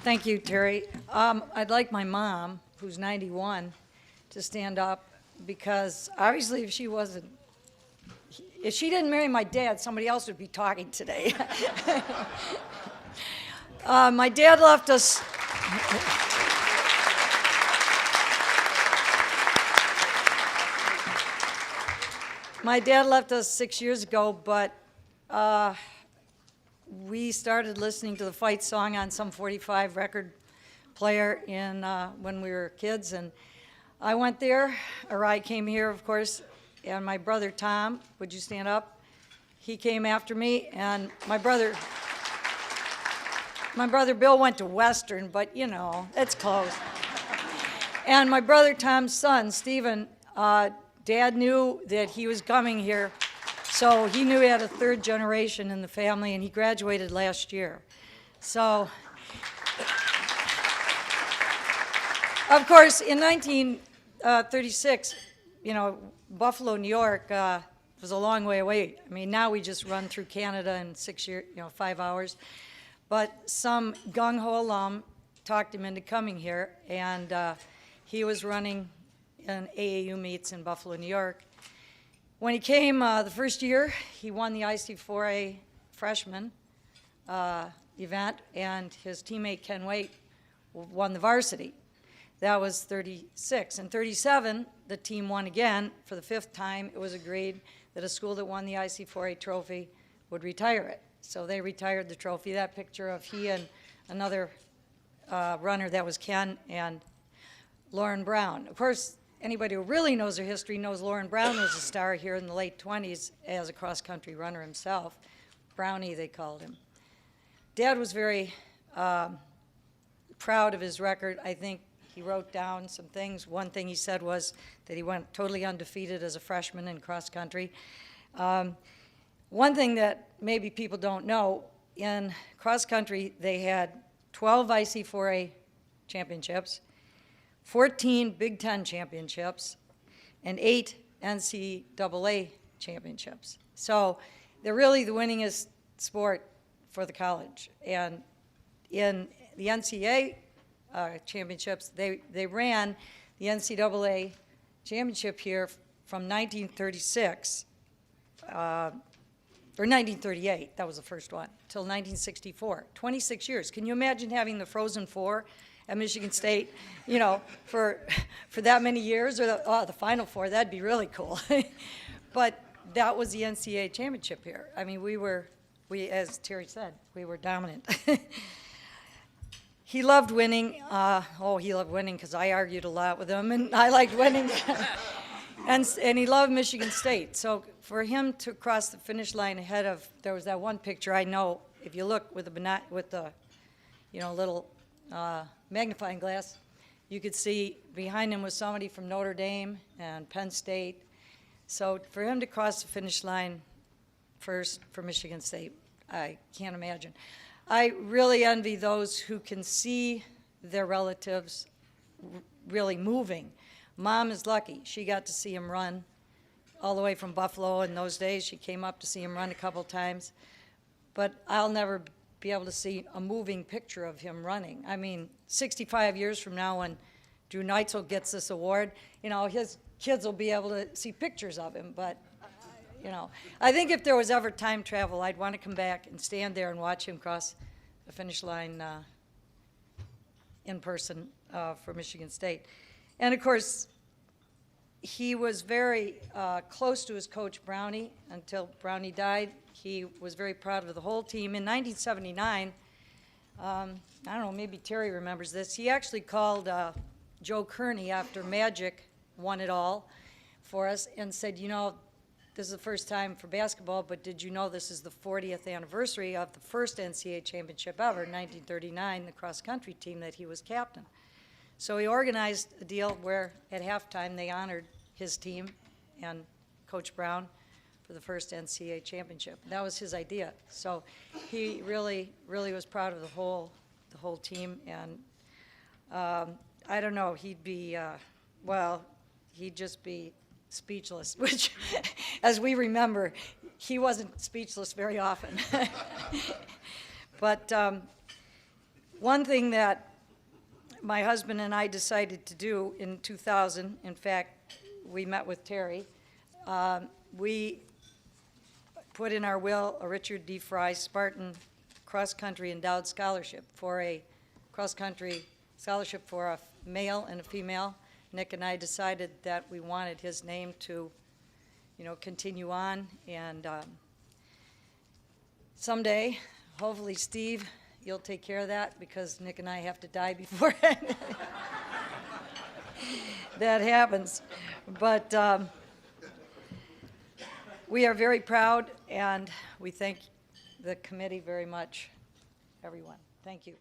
Thank you, Terry. I'd like my mom, who's 91, to stand up because obviously if she didn't marry my dad, somebody else would be talking today. My dad left us. My dad left us 6 years ago, but we started listening to the fight song on some 45 record player when we were kids, and I went there, or I came here, of course, and my brother Tom, would you stand up? He came after me, and my brother Bill went to Western, but you know, it's close. And my brother Tom's son, Stephen, Dad knew that he was coming here, so he knew he had a third generation in the family, and he graduated last year. So, of course, in 1936, you know, Buffalo, New York was a long way away. I mean, now we just run through Canada in 5 hours. But some gung-ho alum talked him into coming here, and he was running in AAU meets in Buffalo, New York. When he came the first year, he won the IC4A freshman event, and his teammate Ken Waite won the varsity. That was 36. In 37, the team won again. For the 5th time, it was agreed that a school that won the IC4A trophy would retire it. So they retired the trophy. That picture of he and another runner, that was Ken and Lauren Brown. Of course, anybody who really knows her history knows Lauren Brown was a star here in the late 20s as a cross-country runner himself. Brownie, they called him. Dad was very proud of his record. I think he wrote down some things. One thing he said was that he went totally undefeated as a freshman in cross-country. One thing that maybe people don't know, in cross-country they had 12 IC4A championships, 14 Big Ten championships, and 8 NCAA championships. So they're really the winningest sport for the college. And in the NCAA championships, they ran the NCAA championship here from 1936, or 1938, that was the first one, till 1964, 26 years. Can you imagine having the Frozen Four at Michigan State, you know, for that many years, or the Final Four? That'd be really cool. But that was the NCAA championship here. I mean, as Terry said, we were dominant. He loved winning. He loved winning because I argued a lot with him, and I liked winning. And he loved Michigan State. So for him to cross the finish line ahead of, there was that one picture I know, if you look with the little magnifying glass, you could see behind him was somebody from Notre Dame and Penn State. So for him to cross the finish line first for Michigan State, I can't imagine. I really envy those who can see their relatives really moving. Mom is lucky. She got to see him run all the way from Buffalo in those days. She came up to see him run a couple times. But I'll never be able to see a moving picture of him running. I mean, 65 years from now when Drew Neitzel gets this award, you know, his kids will be able to see pictures of him. But, you know, I think if there was ever time travel, I'd want to come back and stand there and watch him cross the finish line in person for Michigan State. And, of course, he was very close to his coach, Brownie, until Brownie died. He was very proud of the whole team. In 1979, I don't know, maybe Terry remembers this, he actually called Joe Kearney after Magic won it all for us and said, you know, this is the first time for basketball, but did you know this is the 40th anniversary of the first NCAA championship ever, 1939, the cross-country team that he was captain. So he organized a deal where at halftime they honored his team and Coach Brown for the first NCAA championship. That was his idea. So he really, really was proud of the whole team. And I don't know, he'd just be speechless, which, as we remember, he wasn't speechless very often. But One thing that my husband and I decided to do in 2000, in fact, we met with Terry, we put in our will a Richard D. Frey Spartan cross-country endowed scholarship for a cross-country scholarship for a male and a female. Nick and I decided that we wanted his name to, continue on, and someday, hopefully, Steve, you'll take care of that, because Nick and I have to die before that happens. But we are very proud, and we thank the committee very much, everyone. Thank you.